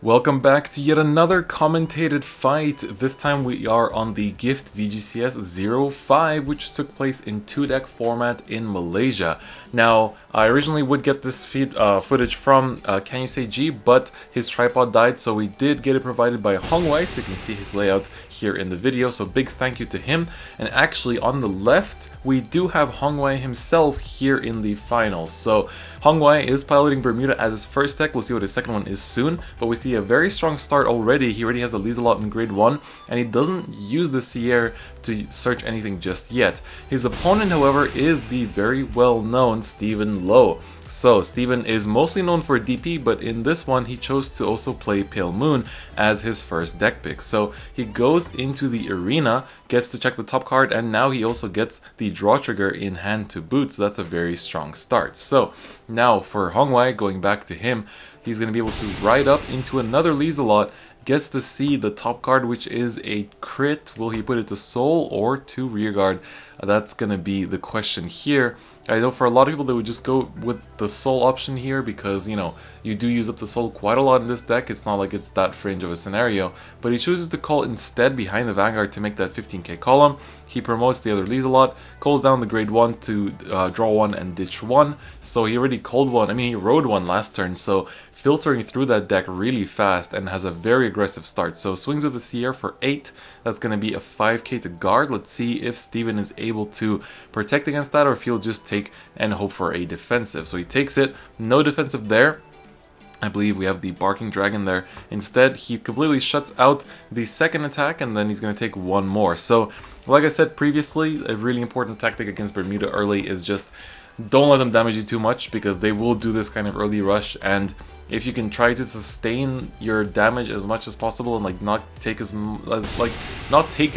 Welcome back to yet another commentated fight. This time we are on the GiFT VGCS 05, which took place in 2-deck format in Malaysia. Now, I originally would get this footage from Can You Say G, but his tripod died, so we did get it provided by Hong Wai, so you can see his layout here in the video, so big thank you to him. And actually, on the left, we do have Hong Wai himself here in the finals. So, Hong Wai is piloting Bermuda as his first deck. We'll see what his second one is soon, but we see a very strong start already. He already has the Lieselot in grade 1, and he doesn't use the Sierra to search anything just yet. His opponent, however, is the very well-known Stephen Lowe. So, Steven is mostly known for DP, but in this one he chose to also play Pale Moon as his first deck pick. So, he goes into the arena, gets to check the top card, and now he also gets the draw trigger in hand to boot, so that's a very strong start. So, now for Hong Wai, going back to him, he's going to be able to ride up into another Lieselot, gets to see the top card, which is a crit. Will he put it to soul or to rearguard? That's going to be the question here. I know for a lot of people they would just go with the soul option here because, you know, you do use up the soul quite a lot in this deck. It's not like it's that fringe of a scenario. But he chooses to call instead behind the Vanguard to make that 15k column. He promotes the other Lieselot, calls down the grade 1 to draw 1 and ditch 1. So he already called one, he rode one last turn, so filtering through that deck really fast and has a very aggressive start. So swings with the Sierra for 8, that's going to be a 5k to guard. Let's see if Steven is able to protect against that or if he'll just take and hope for a defensive. So he takes it, no defensive there. I believe we have the Barking Dragon there. Instead, he completely shuts out the second attack and then he's going to take one more. So, like I said previously, a really important tactic against Bermuda early is just don't let them damage you too much because they will do this kind of early rush, and if you can try to sustain your damage as much as possible and not take it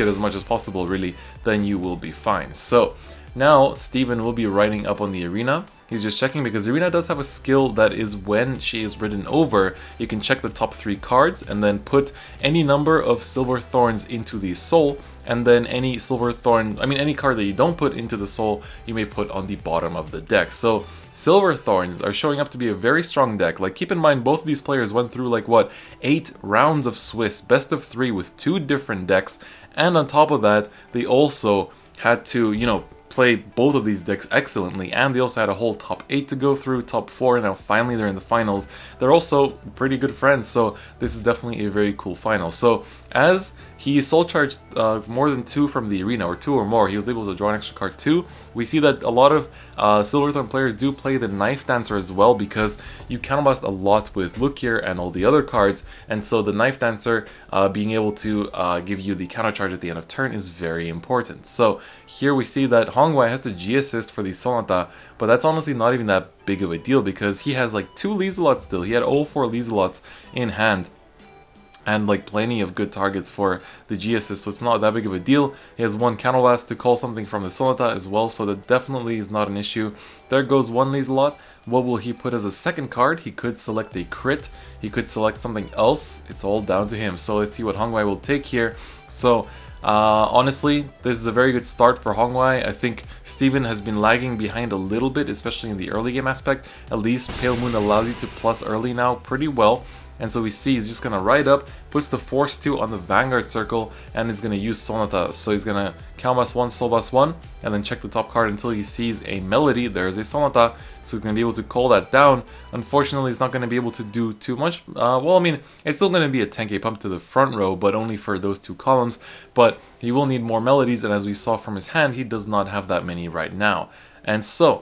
as much as possible really, then you will be fine. So now Steven will be riding up on the arena. He's just checking because Arena does have a skill that is when she is ridden over, you can check the top 3 cards and then put any number of Silver Thorns into the soul, and then any Silver Thorn, any card that you don't put into the soul, you may put on the bottom of the deck. So Silver Thorns are showing up to be a very strong deck. Keep in mind, both of these players went through 8 rounds of Swiss, best of 3 with 2 different decks, and on top of that, they also had to, play both of these decks excellently, and they also had a whole top 8 to go through, top 4, and now finally they're in the finals. They're also pretty good friends, so this is definitely a very cool final. So as he soul charged more than 2 from the arena, or 2 or more, he was able to draw an extra card 2. We see that a lot of Silverthorn players do play the Knife Dancer as well because you counterblast a lot with Luquier and all the other cards, and so the Knife Dancer being able to give you the counter charge at the end of turn is very important. So here we see that Hong Wai has the G assist for the Sonata, but that's honestly not even that big of a deal because he has 2 Lieselots still. He had all 4 Lieselots in hand and plenty of good targets for the G assist, so it's not that big of a deal. He has 1 counterblast to call something from the Sonata as well, so that definitely is not an issue. There goes 1 Lieselot. What will he put as a second card? He could select a crit, he could select something else. It's all down to him. So let's see what Hong Wai will take here. So honestly, this is a very good start for Hong Wai. I think Steven has been lagging behind a little bit, especially in the early game aspect. At least Pale Moon allows you to plus early now pretty well. And so we see he's just going to ride up, puts the Force 2 on the Vanguard circle, and is going to use Sonata. So he's going to Counterblast 1, Soulblast 1, and then check the top card until he sees a Melody. There's a Sonata, so he's going to be able to call that down. Unfortunately, he's not going to be able to do too much. It's still going to be a 10k pump to the front row, but only for those 2 columns. But he will need more Melodies, and as we saw from his hand, he does not have that many right now. And so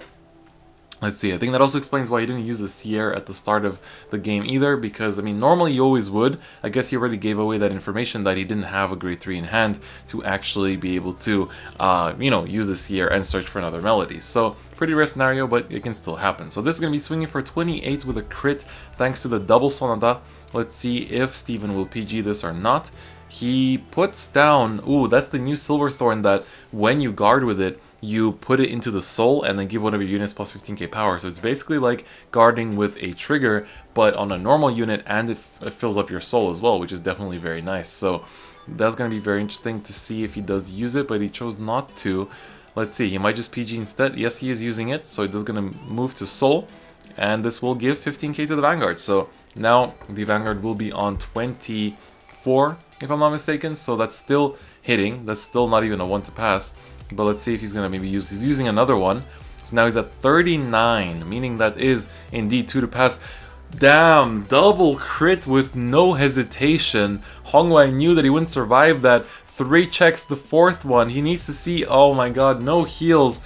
let's see, I think that also explains why he didn't use the Sierra at the start of the game either, because, normally you always would. I guess he already gave away that information that he didn't have a grade 3 in hand to actually be able to, use the Sierra and search for another Melody. So, pretty rare scenario, but it can still happen. So this is going to be swinging for 28 with a crit, thanks to the double Sonata. Let's see if Steven will PG this or not. He puts down, that's the new Silverthorn that when you guard with it, you put it into the soul and then give one of your units plus 15k power. So it's basically like guarding with a trigger, but on a normal unit, and it fills up your soul as well, which is definitely very nice. So that's going to be very interesting to see if he does use it, but he chose not to. Let's see, he might just PG instead. Yes, he is using it, so it is going to move to soul. And this will give 15k to the Vanguard, so Now the Vanguard will be on 24, if I'm not mistaken, so that's still hitting. That's still not even a 1 to pass. But let's see if he's gonna maybe use, he's using another one. So now he's at 39, meaning that is indeed 2 to pass. Damn, double crit with no hesitation. Hong Wai knew that he wouldn't survive that. 3 checks the 4th one. He needs to see, oh my god, no heals.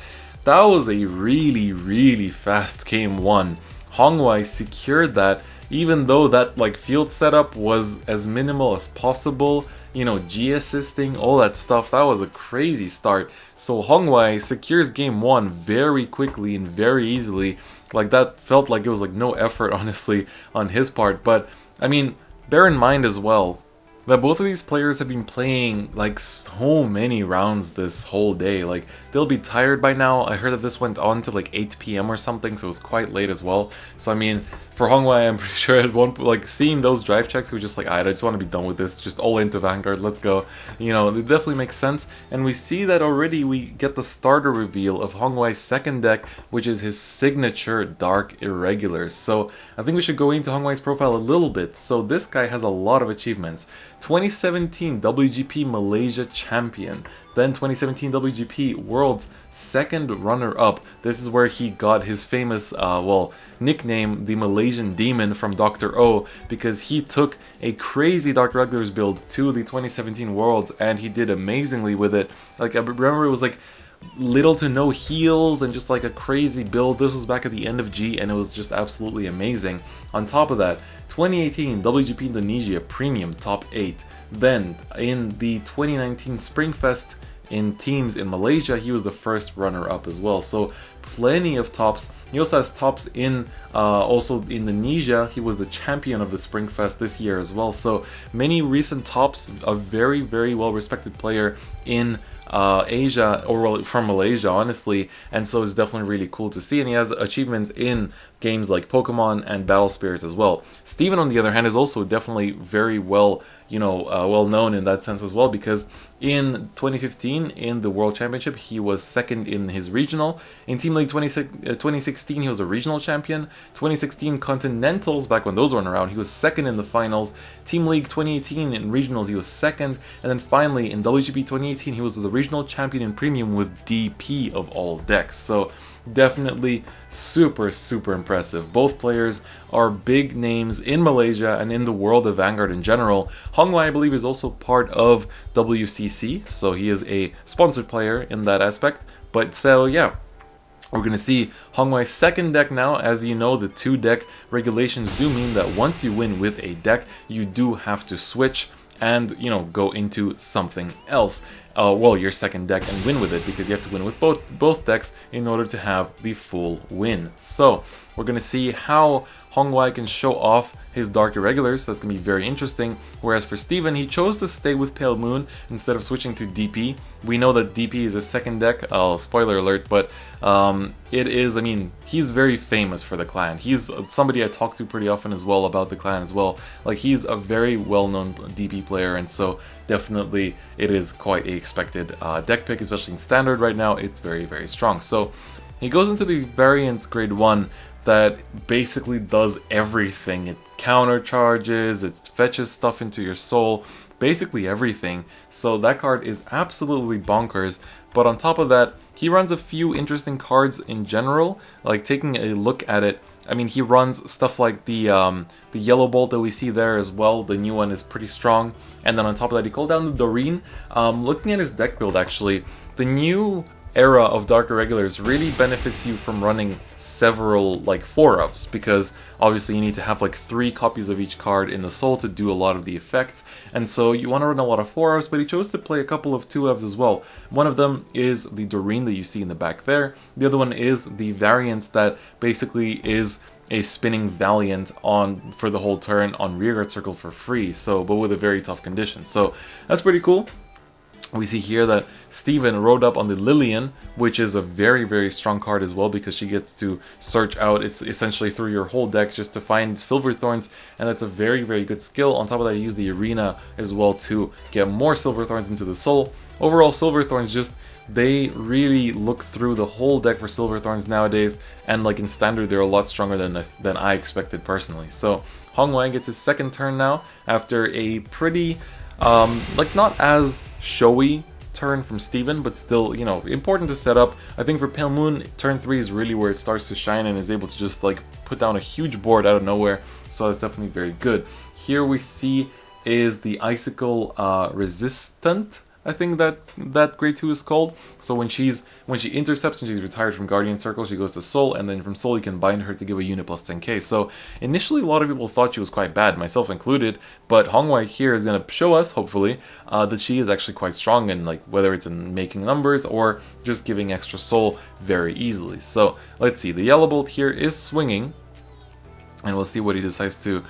That was a really fast game 1. Hong Wai secured that, even though that like field setup was as minimal as possible. You know, G assisting, all that stuff. That was a crazy start. So Hong Wai secures game 1 very quickly and very easily. Like, that felt like it was like no effort, honestly, on his part. But I mean, bear in mind as well that both of these players have been playing like so many rounds this whole day. Like, they'll be tired by now. I heard that this went on to like 8 p.m. or something, so it was quite late as well. So I mean, for Hong Wai, I'm pretty sure at one point, like, seeing those drive checks, we were just like, I just want to be done with this, just all into Vanguard, let's go. You know, it definitely makes sense. And we see that already we get the starter reveal of Hong Wai's second deck, which is his signature Dark Irregulars. So I think we should go into Hong Wai's profile a little bit. So this guy has a lot of achievements. 2017 WGP Malaysia Champion, then 2017 WGP World's second runner-up. This is where he got his famous, well, nickname, the Malaysian Demon, from Dr. O, because he took a crazy Dark Irregulars build to the 2017 Worlds, and he did amazingly with it. Like, I remember it was like little to no heals and just like a crazy build. This was back at the end of G, and it was just absolutely amazing. On top of that, 2018 WGP Indonesia Premium Top 8. Then in the 2019 Springfest in teams in Malaysia, he was the first runner-up as well. So plenty of tops. He also has tops in also Indonesia. He was the champion of the Springfest this year as well. So many recent tops. A very well respected player in Asia, or well, from Malaysia, honestly, and so it's definitely really cool to see. And he has achievements in games like Pokemon and Battle Spirits as well. Steven, on the other hand, is also definitely very well, you know, well known in that sense as well, because in 2015 in the World Championship he was second in his regional. In Team League 2016 he was a regional champion. 2016 Continentals, back when those weren't around, he was second in the finals. Team League 2018 in regionals he was second, and then finally in WGP 2018 he was the regional champion in premium with DP of all decks. So definitely super impressive. Both players are big names in Malaysia and in the world of Vanguard in general. Hong Wai, I believe, is also part of WCC, so he is a sponsored player in that aspect. But so yeah, we're going to see Hong Wai's second deck now. As you know, the 2-deck regulations do mean that once you win with a deck, you do have to switch and, you know, go into something else. Well, your second deck, and win with it, because you have to win with both decks in order to have the full win. So we're going to see how Hong Wai can show off his Dark Irregulars. That's going to be very interesting. Whereas for Steven, he chose to stay with Pale Moon instead of switching to DP. We know that DP is a second deck, spoiler alert, but it is, I mean, he's very famous for the clan. He's somebody I talk to pretty often as well about the clan as well. Like, he's a very well-known DP player, and so definitely it is quite a expected deck pick, especially in Standard right now. It's very strong. So he goes into the Variance Grade 1 that basically does everything. It countercharges, it fetches stuff into your soul, basically everything. So that card is absolutely bonkers. But on top of that, he runs a few interesting cards in general. Like, taking a look at it, I mean, he runs stuff like the Yellow Bolt that we see there as well. The new one is pretty strong. And then on top of that, he called down the Doreen. Looking at his deck build, actually, the new era of Dark Irregulars really benefits you from running several like 4-ups, because obviously you need to have like 3 copies of each card in the soul to do a lot of the effects, and so you want to run a lot of 4-ups, but he chose to play a couple of 2-ups as well. One of them is the Doreen that you see in the back there. The other one is the variance that basically is a spinning Valiant on for the whole turn on Rearguard Circle for free, so but with a very tough condition. So that's pretty cool. We see here that Steven rode up on the Lillian, which is a very strong card as well, because she gets to search out, it's essentially through your whole deck just to find Silverthorns, and that's a very good skill. On top of that, you use the Arena as well to get more Silverthorns into the soul. Overall, Silverthorns just, they really look through the whole deck for Silverthorns nowadays, and like in Standard they're a lot stronger than I expected personally. So Hong Wai gets his second turn now after a pretty, like not as showy turn from Steven, but still, you know, important to set up. I think for Pale Moon, turn 3 is really where it starts to shine and is able to just like put down a huge board out of nowhere, so that's definitely very good. Here we see is the Icicle Resistant, I think that grade 2 is called. So when she intercepts and she's retired from Guardian Circle, she goes to Soul, and then from Soul you can bind her to give a unit plus 10k. So initially a lot of people thought she was quite bad, myself included, but Hong Wai here is going to show us, hopefully, that she is actually quite strong, and like whether it's in making numbers or just giving extra Soul very easily. So let's see, the Yellow Bolt here is swinging, and we'll see what he decides to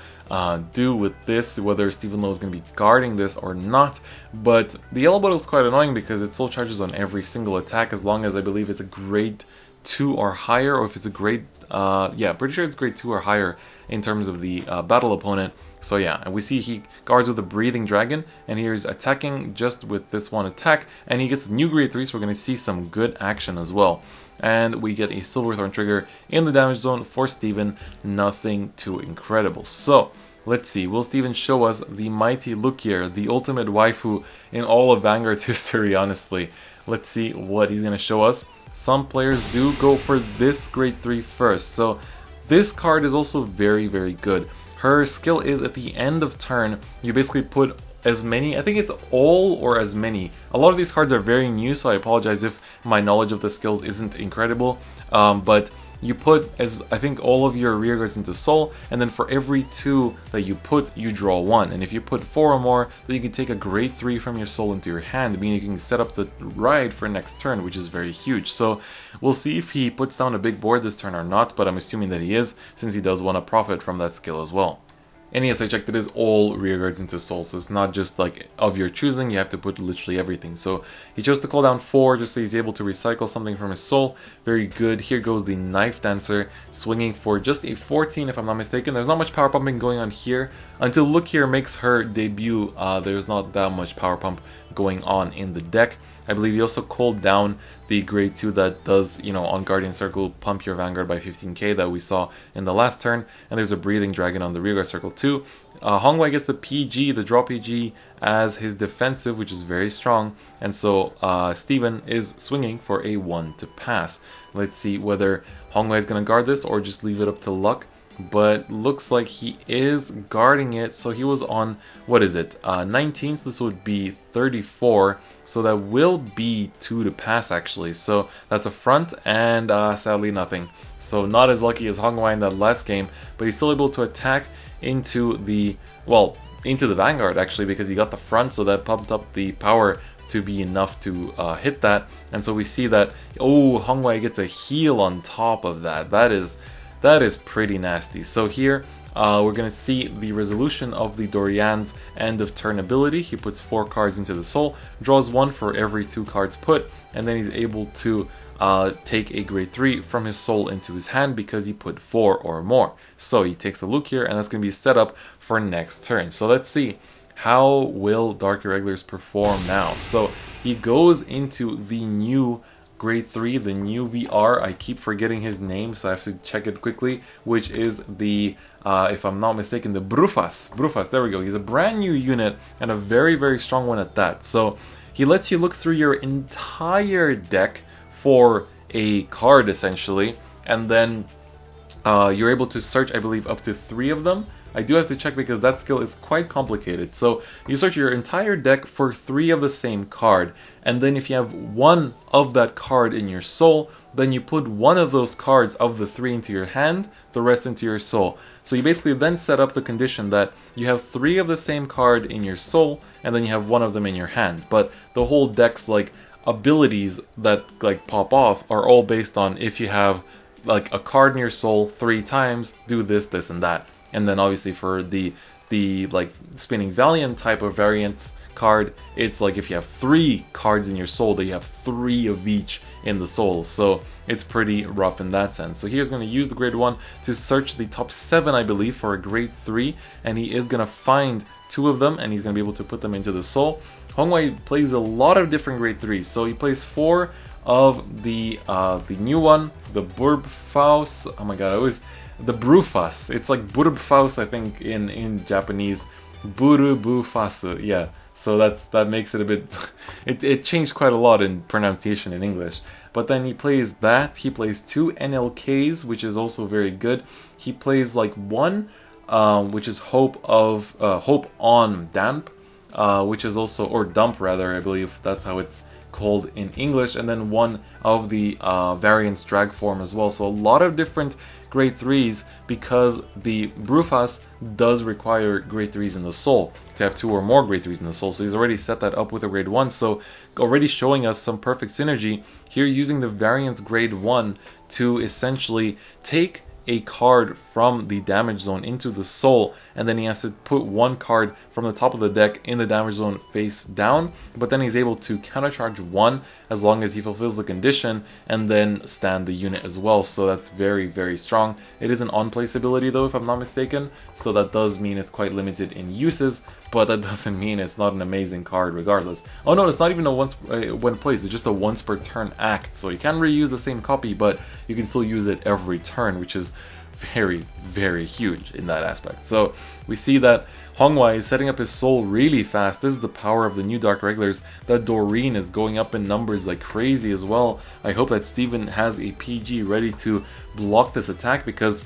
do with this, whether Stephen Lowe is going to be guarding this or not. But the Yellow Bolt is quite annoying because it soul charges on every single attack as long as I believe it's a grade 2 or higher, or if it's a grade, yeah, pretty sure it's grade 2 or higher in terms of the battle opponent. So yeah, and we see he guards with a Breathing Dragon, and here's attacking just with this one attack, and he gets the new grade 3, so we're going to see some good action as well. And we get a Silverthorn trigger in the damage zone for Steven, nothing too incredible. So let's see, will Steven show us the mighty Luquier, the ultimate waifu in all of Vanguard's history, honestly. Let's see what he's going to show us. Some players do go for this grade 3 first, so this card is also very, very good. Her skill is at the end of turn, you basically put as many, I think it's all or as many. A lot of these cards are very new, so I apologize if my knowledge of the skills isn't incredible, but you put, as I think, all of your rearguards into Soul, and then for every 2 that you put, you draw 1. And if you put 4 or more, then you can take a grade 3 from your Soul into your hand, meaning you can set up the ride for next turn, which is very huge. So we'll see if he puts down a big board this turn or not, but I'm assuming that he is, since he does want to profit from that skill as well. And yes, I checked, it is all rearguards into Soul, so it's not just like of your choosing, you have to put literally everything. So he chose to call down 4 just so he's able to recycle something from his Soul. Very good. Here goes the Knife Dancer, swinging for just a 14 if I'm not mistaken. There's not much power pumping going on here. Until Luquier makes her debut, there's not that much power pump going on in the deck. I believe he also called down the grade 2 that does, you know, on Guardian Circle pump your Vanguard by 15k that we saw in the last turn, and there's a Breathing Dragon on the Rearguard Circle too. Hong Wai gets the PG, the draw PG, as his defensive, which is very strong, and so Steven is swinging for a 1 to pass. Let's see whether Hong Wai is going to guard this or just leave it up to luck. But looks like he is guarding it, so he was on, what is it, 19, so this would be 34, so that will be 2 to pass actually, so that's a front, and sadly nothing. So not as lucky as Hong Wai in that last game, but he's still able to attack into the, well, into the Vanguard actually, because he got the front, so that pumped up the power to be enough to hit that, and so we see that, oh, Hong Wai gets a heal on top of that. That is pretty nasty. So here we're going to see the resolution of the Dorian's end of turn ability. He puts 4 cards into the Soul, draws 1 for every 2 cards put, and then he's able to take a grade 3 from his Soul into his hand because he put 4 or more. So he takes a Luquier, and that's going to be set up for next turn. So let's see, how will Dark Irregulars perform now? So he goes into the new grade 3, the new VR, I keep forgetting his name, so I have to check it quickly, which is the, if I'm not mistaken, the Brufas. Brufas, there we go. He's a brand new unit, and a very, very strong one at that. So he lets you look through your entire deck for a card, essentially, and then you're able to search, I believe, up to 3 of them. I do have to check because that skill is quite complicated. So you search your entire deck for 3 of the same card, and then if you have 1 of that card in your Soul, then you put 1 of those cards of the 3 into your hand, the rest into your Soul. So you basically then set up the condition that you have 3 of the same card in your Soul, and then you have 1 of them in your hand. But the whole deck's like abilities that like pop off are all based on if you have like a card in your Soul 3 times, do this, this, and that. And then obviously for the like Spinning Valiant type of variants card, it's like if you have 3 cards in your Soul, that you have 3 of each in the Soul. So it's pretty rough in that sense. So here's going to use the grade 1 to search the top 7, I believe, for a grade 3, and he is going to find 2 of them, and he's going to be able to put them into the Soul. Hong Wai plays a lot of different grade 3s, so he plays 4 of the new one, the Brufas. Oh my god, the Brufas. It's like Burubfaus, I think, in Japanese. Burubufasu, yeah. So that makes it a bit... it changed quite a lot in pronunciation in English. But then he plays that. He plays 2 NLKs, which is also very good. He plays like 1, which is Hope on Damp, which is also, or Dump rather, I believe that's how it's called in English. And then 1 of the variants drag form as well. So a lot of different grade 3s, because the Brufas does require grade 3s in the soul to have 2 or more grade 3s in the soul. So he's already set that up with a grade 1, so already showing us some perfect synergy here, using the variants grade 1 to essentially take a card from the damage zone into the soul, and then he has to put 1 card from the top of the deck in the damage zone face down, but then he's able to countercharge 1 as long as he fulfills the condition, and then stand the unit as well. So that's very, very strong. It is an on-place ability though, if I'm not mistaken, so that does mean it's quite limited in uses, but that doesn't mean it's not an amazing card regardless. Oh no, it's not even a once when placed, it's just a once per turn act, so you can reuse the same copy, but you can still use it every turn, which is very, very huge in that aspect. So we see that Hong Wai is setting up his soul really fast. This is the power of the new Dark Regulars. That Doreen is going up in numbers like crazy as well. I hope that Steven has a PG ready to block this attack, because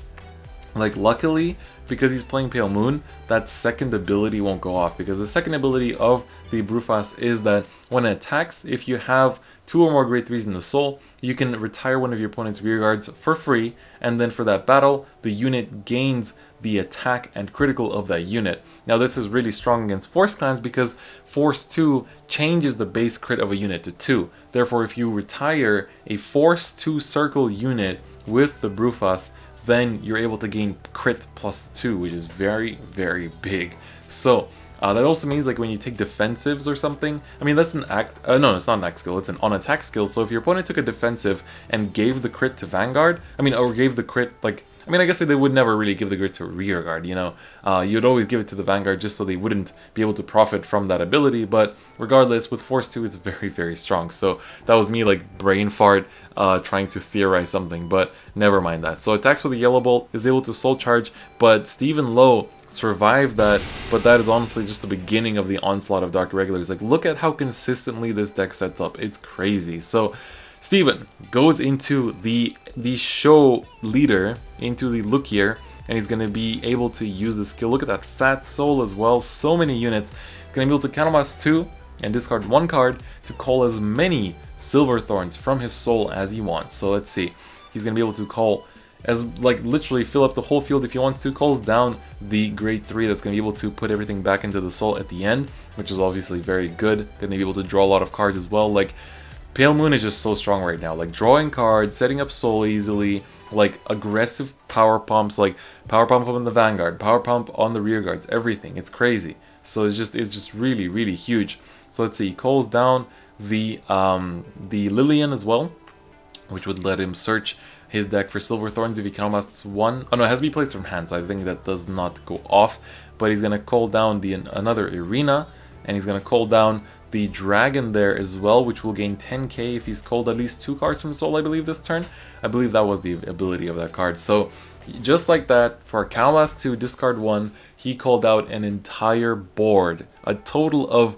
like luckily, because he's playing Pale Moon, that second ability won't go off, because the second ability of the Brufas is that when it attacks, if you have 2 or more grade 3s in the soul, you can retire one of your opponent's rear guards for free, and then for that battle, the unit gains the attack and critical of that unit. Now this is really strong against Force Clans, because Force 2 changes the base crit of a unit to 2. Therefore, if you retire a Force 2 circle unit with the Brufas, then you're able to gain crit +2, which is very, very big. So that also means like when you take defensives or something, I mean that's an act, no, it's not an act skill, it's an on-attack skill. So if your opponent took a defensive and gave the crit to Vanguard, or gave the crit, like, I guess they would never really give the crit to rear guard, you know. You'd always give it to the Vanguard just so they wouldn't be able to profit from that ability, but regardless, with Force 2 it's very, very strong. So that was me like brain fart trying to theorize something, but never mind that. So attacks with a Yellow Bolt, is able to soul charge, but Stephen Lowe survived that, but that is honestly just the beginning of the onslaught of Dark Regulars. Like, look at how consistently this deck sets up, it's crazy. So Steven goes into the show leader, into the Luquier, and he's going to be able to use the skill. Look at that fat soul as well, so many units. He's going to be able to counterblast 2 and discard 1 card to call as many Silver Thorns from his soul as he wants. So let's see, he's going to be able to call as, like, literally fill up the whole field if he wants to. Calls down the grade 3 that's going to be able to put everything back into the soul at the end, which is obviously very good. Going to be able to draw a lot of cards as well. Like, Pale Moon is just so strong right now, like drawing cards, setting up soul easily, like aggressive power pumps, like power pump on the Vanguard, power pump on the rear guards, everything. It's crazy. So it's just really, really huge. So let's see, he calls down the Lillian as well, which would let him search his deck for Silver Thorns if he counterblasts 1. Oh no, it has to be placed from hand, so I think that does not go off. But he's gonna call down another Arena, and he's gonna call down the Dragon there as well, which will gain 10k if he's called at least 2 cards from soul, I believe, this turn. I believe that was the ability of that card. So just like that, for a counterblast 2, discard 1, he called out an entire board, a total of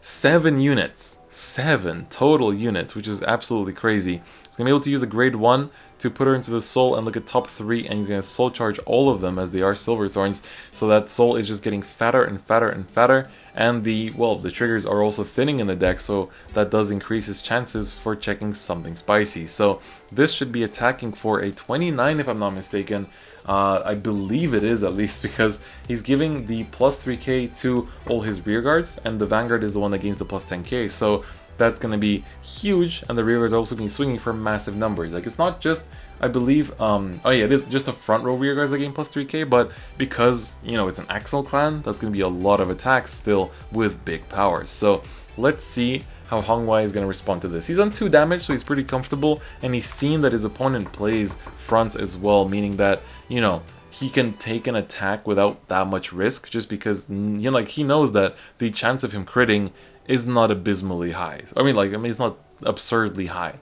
7 units. 7 total units, which is absolutely crazy. He's gonna be able to use a grade 1 to put her into the soul and look at top 3, and he's gonna soul charge all of them as they are Silver Thorns. So that soul is just getting fatter and fatter and fatter, and the triggers are also thinning in the deck, so that does increase his chances for checking something spicy. So this should be attacking for a 29 if I'm not mistaken. I believe it is, at least, because he's giving the plus 3k to all his rear guards, and the Vanguard is the one that gains the plus 10k. So that's going to be huge, and the rear guards are also going to be swinging for massive numbers. Like, it's not just, I believe, oh yeah, it is just the front row rear guards that gain plus 3k, but because, you know, it's an Axel clan, that's going to be a lot of attacks still with big powers. So let's see how Hong Wai is going to respond to this. He's on 2 damage, so he's pretty comfortable, and he's seen that his opponent plays front as well, meaning that, you know, he can take an attack without that much risk, just because, you know, like, he knows that the chance of him critting is not abysmally high. I mean, it's not absurdly high.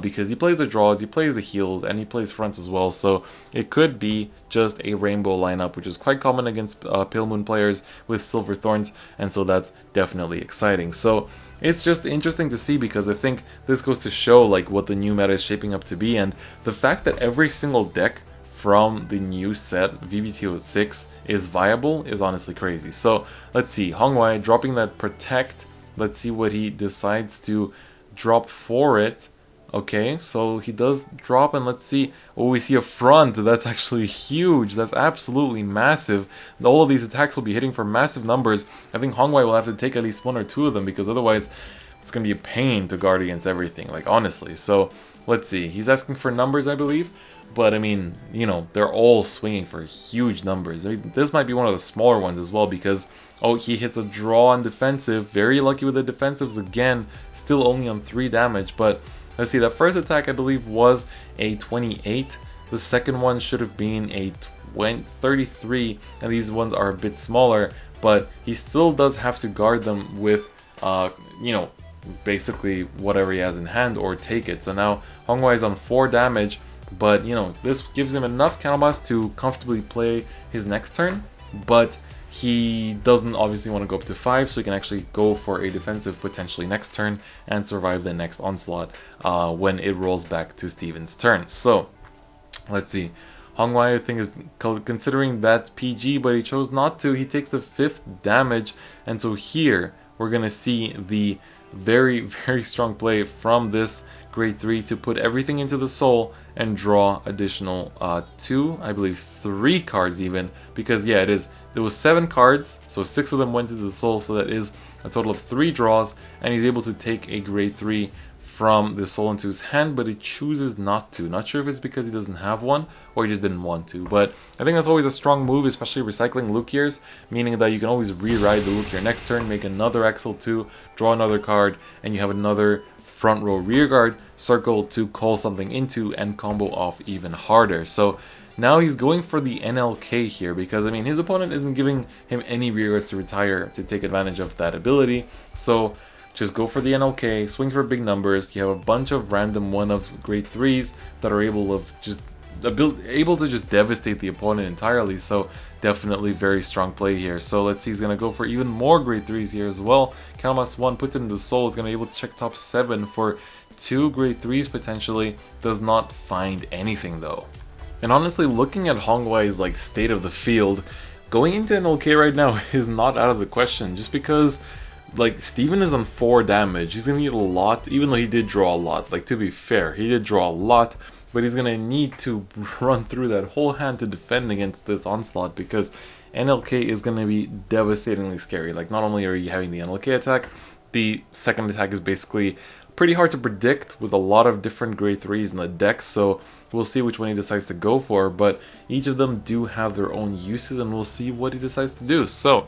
because he plays the draws, he plays the heals, and he plays fronts as well. So it could be just a rainbow lineup, which is quite common against Pale Moon players with Silver Thorns, and so that's definitely exciting. So it's just interesting to see, because I think this goes to show like what the new meta is shaping up to be, and the fact that every single deck from the new set VBTO6 is viable is honestly crazy. So let's see, Hong Wai dropping that Protect. Let's see what he decides to drop for it. Okay, so he does drop, and let's see. Oh, we see a front. That's actually huge. That's absolutely massive. All of these attacks will be hitting for massive numbers. I think Hong Wai will have to take at least one or two of them, because otherwise it's going to be a pain to guard against everything, like honestly. So let's see. He's asking for numbers, I believe. But I mean, you know, they're all swinging for huge numbers. I mean, this might be one of the smaller ones as well, because, oh, he hits a draw on defensive. Very lucky with the defensives again. Still only on 3 damage, but let's see, that first attack I believe was a 28. The second one should have been a 33, and these ones are a bit smaller, but he still does have to guard them with, you know, basically whatever he has in hand or take it. So now Hong Wai is on 4 damage. But, you know, this gives him enough counterblast to comfortably play his next turn, but he doesn't obviously want to go up to 5, so he can actually go for a defensive potentially next turn and survive the next onslaught when it rolls back to Steven's turn. So, let's see. Hong Wai, I think, is considering that PG, but he chose not to. He takes the 5th damage, and so here we're going to see the very, very strong play from this grade 3 to put everything into the soul and draw additional 2, I believe 3 cards even, because yeah, there was 7 cards, so 6 of them went into the soul, so that is a total of 3 draws, and he's able to take a grade 3 from the soul into his hand, but he chooses not to. Not sure if it's because he doesn't have one or he just didn't want to, but I think that's always a strong move, especially recycling Luquiers, meaning that you can always rewrite the Luquier next turn, make another XL2, draw another card, and you have another front row rear guard circle to call something into and combo off even harder. So now he's going for the NLK here, because I mean his opponent isn't giving him any rear guards to retire to take advantage of that ability. So just go for the NLK, swing for big numbers. You have a bunch of random 1 of grade 3s that are able to just devastate the opponent entirely. So definitely very strong play here. So let's see, he's going to go for even more grade 3s here as well. Counterblast 1 puts it in the soul, is going to be able to check top 7 for 2 grade 3s potentially. Does not find anything though. And honestly, looking at Hong Wai's like state of the field, going into NLK right now is not out of the question, just because like Steven is on 4 damage. He's gonna need a lot, even though he did draw a lot. Like, to be fair, he did draw a lot, but he's gonna need to run through that whole hand to defend against this onslaught, because NLK is gonna be devastatingly scary. Like, not only are you having the NLK attack, the second attack is basically pretty hard to predict with a lot of different grade 3s in the deck, so we'll see which one he decides to go for, but each of them do have their own uses, and we'll see what he decides to do. So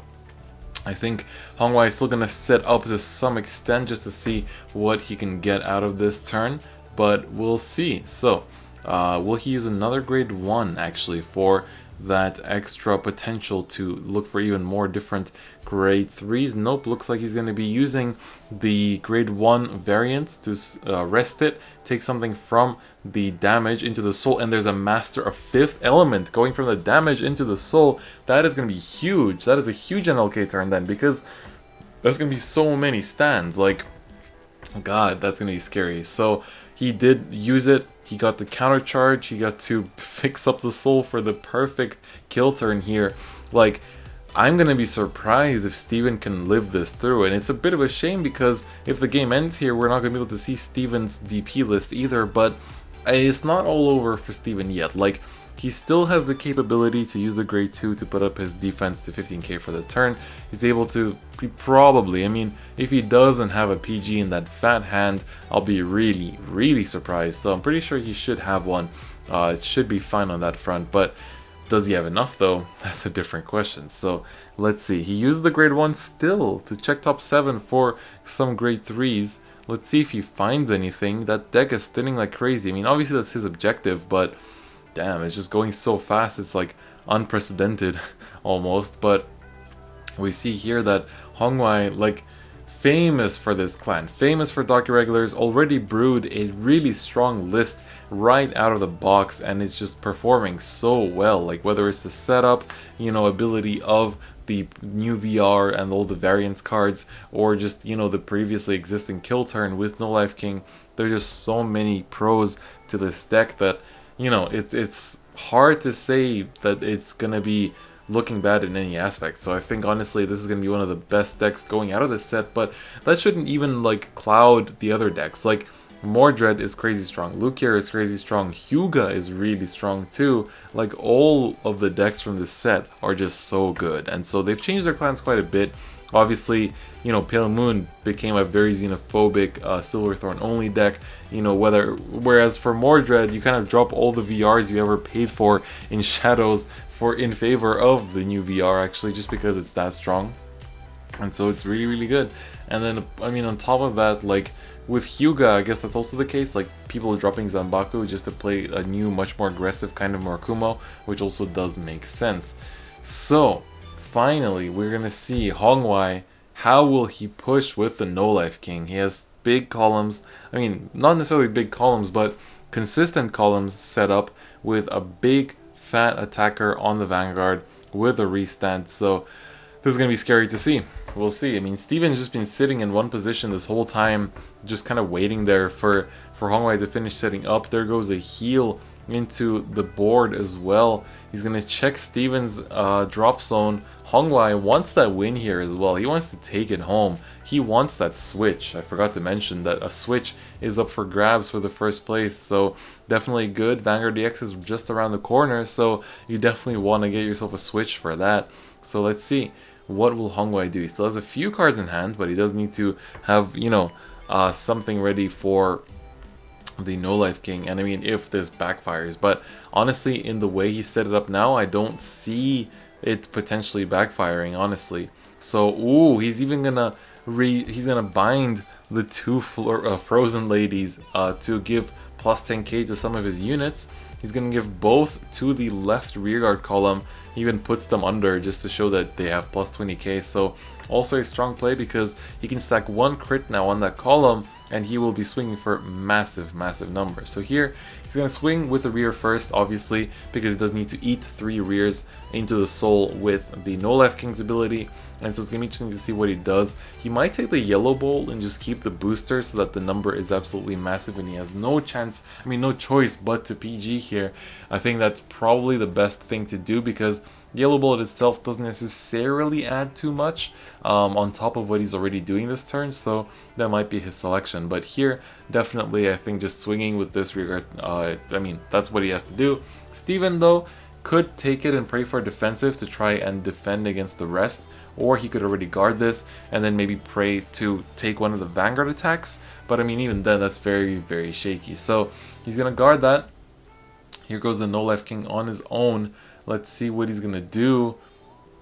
I think Hong Wai is still going to set up to some extent just to see what he can get out of this turn, but we'll see. So, will he use another grade 1 actually for that extra potential to look for even more different grade 3s? Nope, looks like he's going to be using the grade 1 variants to rest it, take something from the damage into the soul, and there's a master of 5th element going from the damage into the soul. That is going to be huge. That is a huge NLK turn then, because there's going to be so many stands. Like, god, that's going to be scary. So he did use it. He got the counter charge, he got to fix up the soul for the perfect kill turn here. Like, I'm gonna be surprised if Steven can live this through, and it's a bit of a shame because if the game ends here, we're not gonna be able to see Steven's DP list either, but it's not all over for Steven yet. Like, he still has the capability to use the grade 2 to put up his defense to 15k for the turn. He's able to probably, I mean, if he doesn't have a PG in that fat hand, I'll be really, really surprised. So I'm pretty sure he should have one. It should be fine on that front, but does he have enough though? That's a different question. So let's see. He used the grade 1 still to check top 7 for some grade 3s. Let's see if he finds anything. That deck is thinning like crazy. I mean, obviously that's his objective, but damn, it's just going so fast, it's like unprecedented almost. But we see here that Hong Wai, like, famous for this clan, famous for Dark Irregulars, already brewed a really strong list right out of the box, and it's just performing so well. Like whether it's the setup, you know, ability of the new VR and all the variants cards, or just, you know, the previously existing kill turn with No Life King. There's just so many pros to this deck that, you know, it's hard to say that it's gonna be looking bad in any aspect. So I think honestly this is going to be one of the best decks going out of this set, but that shouldn't even like cloud the other decks. Like Mordred is crazy strong, Luquier is crazy strong, Hyuga is really strong too. Like all of the decks from this set are just so good, and so they've changed their clans quite a bit. Obviously, you know, Pale Moon became a very xenophobic Silverthorn only deck, you know, whereas for Mordred you kind of drop all the VRs you ever paid for in Shadows in favor of the new VR, actually, just because it's that strong. And so it's really, really good. And then, I mean, on top of that, like with Hyuga, I guess that's also the case. Like people are dropping Zanbaku just to play a new, much more aggressive kind of Murakumo, which also does make sense. So finally, we're gonna see Hong Wai. How will he push with the No Life King? He has big columns. I mean, not necessarily big columns, but consistent columns set up with a big fat attacker on the Vanguard with a restand. So this is going to be scary to see. We'll see. I mean, Steven's just been sitting in one position this whole time, just kind of waiting there for Hong Wai to finish setting up. There goes a heal into the board as well. He's going to check Steven's drop zone. Hong Wai wants that win here as well. He wants to take it home. He wants that switch. I forgot to mention that a switch is up for grabs for the first place, so definitely good. Vanguard DX is just around the corner, so you definitely want to get yourself a switch for that. So let's see, what will Hong Wai do? He still has a few cards in hand, but he does need to have, you know, something ready for the No Life King, and I mean if this backfires. But honestly, in the way he set it up now, I don't see it potentially backfiring, honestly. So ooh, he's even gonna bind the two frozen ladies to give plus 10k to some of his units. He's gonna give both to the left rearguard column. He even puts them under just to show that they have plus 20k. So also a strong play, because he can stack one crit now on that column, and he will be swinging for massive, massive numbers. So here, he's going to swing with the rear first, obviously, because he does need to eat 3 rears into the soul with the No Life King's ability. And so it's going to be interesting to see what he does. He might take the yellow bolt and just keep the booster so that the number is absolutely massive and he has no chance, I mean no choice but to PG here. I think that's probably the best thing to do, because Yellow Bullet itself doesn't necessarily add too much on top of what he's already doing this turn, so that might be his selection. But here, definitely, I think just swinging with this regard, I mean, that's what he has to do. Steven, though, could take it and pray for a defensive to try and defend against the rest, or he could already guard this and then maybe pray to take one of the Vanguard attacks. But I mean, even then, that's very, very shaky. So he's going to guard that. Here goes the No Life King on his own. Let's see what he's gonna do.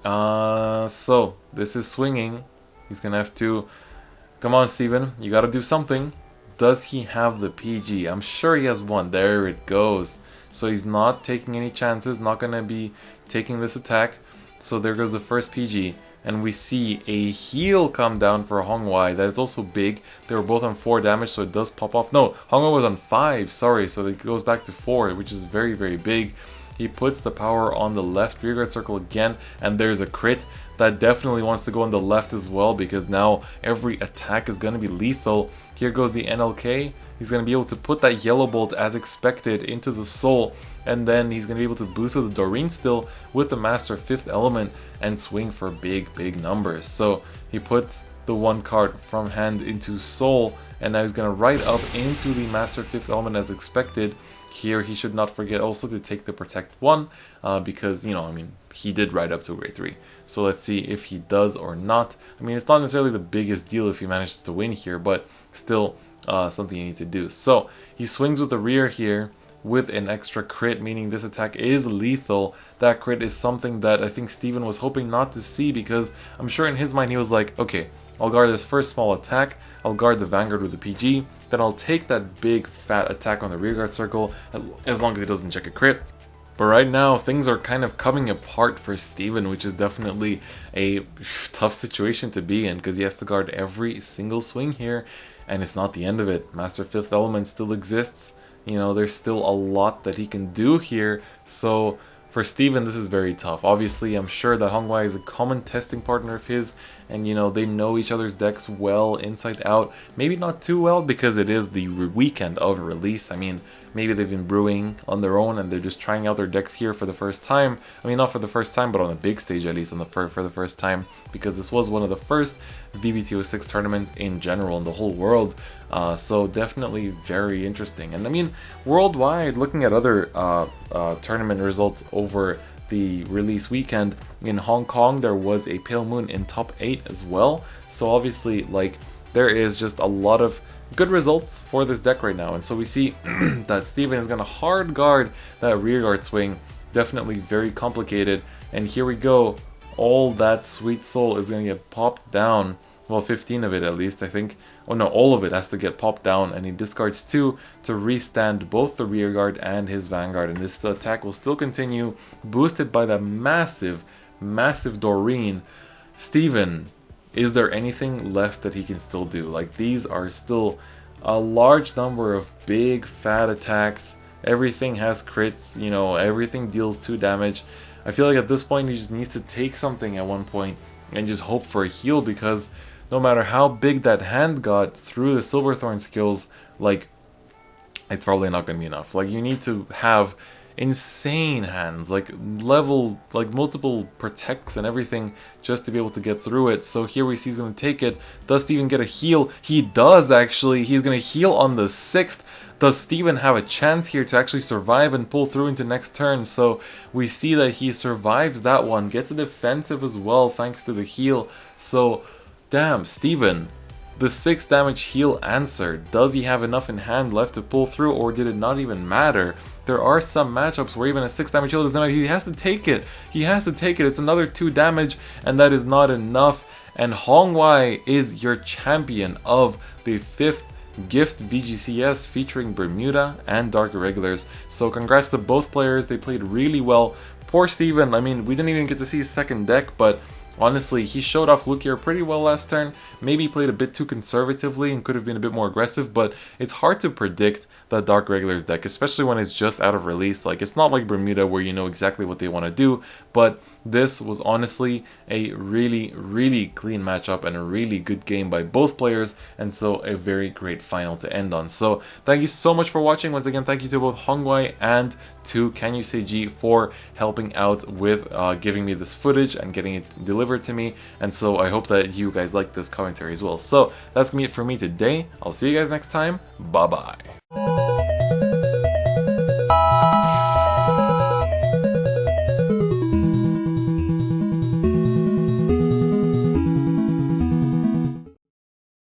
So this is swinging. He's gonna have to, come on Steven, you gotta do something. Does he have the PG? I'm sure he has one. There it goes. So he's not taking any chances, not gonna be taking this attack. So there goes the first PG, and we see a heal come down for Hong Wai. That is also big. They were both on 4 damage, so it does pop off. No, Hong Wai was on 5, sorry, so it goes back to 4, which is very, very big. He puts the power on the left rearguard circle again, and there's a crit. That definitely wants to go on the left as well, because now every attack is going to be lethal. Here goes the NLK. He's going to be able to put that yellow bolt as expected into the soul, and then he's going to be able to boost with the Doreen still with the Master 5th element and swing for big, big numbers. So he puts the 1 card from hand into soul, and now he's going to ride up into the Master 5th element as expected. Here he should not forget also to take the Protect 1, because, you know, I mean, he did ride up to grade 3. So let's see if he does or not. I mean, it's not necessarily the biggest deal if he manages to win here, but still something you need to do. So he swings with the rear here with an extra crit, meaning this attack is lethal. That crit is something that I think Steven was hoping not to see, because I'm sure in his mind he was like, okay, I'll guard this first small attack, I'll guard the Vanguard with the PG, then I'll take that big fat attack on the rearguard circle, as long as it doesn't check a crit. But right now, things are kind of coming apart for Steven, which is definitely a tough situation to be in, because he has to guard every single swing here, and it's not the end of it. Master Fifth Element still exists. You know, there's still a lot that he can do here, so for Steven, this is very tough. Obviously, I'm sure that Hong Wai is a common testing partner of his, and you know, they know each other's decks well, inside out. Maybe not too well, because it is the weekend of release. I mean, maybe they've been brewing on their own, and they're just trying out their decks here for the first time. I mean, not for the first time, but on a big stage at least, for the first time, because this was one of the first VBT06 tournaments in general in the whole world. So definitely very interesting. And I mean, worldwide, looking at other tournament results over the release weekend, in Hong Kong there was a Pale Moon in top 8 as well. So obviously, like, there is just a lot of good results for this deck right now. And so we see that Steven is going to hard guard that rear guard swing. Definitely very complicated. And here we go. All that sweet soul is going to get popped down. Well, 15 of it at least, I think. Oh no, all of it has to get popped down, and he discards 2 to restand both the rear guard and his Vanguard. And this attack will still continue, boosted by that massive, massive Doreen. Steven, is there anything left that he can still do? Like, these are still a large number of big, fat attacks. Everything has crits, you know, everything deals 2 damage. I feel like at this point he just needs to take something at one point and just hope for a heal, because no matter how big that hand got through the Silverthorn skills, like, it's probably not going to be enough. Like, you need to have insane hands, like level, like multiple protects and everything, just to be able to get through it. So here we see he's going to take it. Does Steven get a heal? He does, actually. He's going to heal on the 6th. Does Steven have a chance here to actually survive and pull through into next turn? So we see that he survives that one, gets a defensive as well thanks to the heal. So damn, Steven, the 6 damage heal answered. Does he have enough in hand left to pull through, or did it not even matter? There are some matchups where even a 6 damage heal doesn't matter. He has to take it. He has to take it. It's another 2 damage, and that is not enough. And Hong Wai is your champion of the 5th GiFT VGCS featuring Bermuda and Dark Irregulars. So congrats to both players. They played really well. Poor Steven, I mean, we didn't even get to see his second deck, but honestly, he showed off Luquier pretty well last turn. Maybe played a bit too conservatively and could have been a bit more aggressive, but it's hard to predict the Dark Regulars deck, especially when it's just out of release. Like, it's not like Bermuda where you know exactly what they want to do, but this was honestly a really, really clean matchup and a really good game by both players, and so a very great final to end on. So thank you so much for watching. Once again, thank you to both Hong Wai and to Can You Say G for helping out with giving me this footage and getting it delivered to me. And so I hope that you guys like this commentary as well. So that's gonna be it for me today. I'll see you guys next time. Bye bye.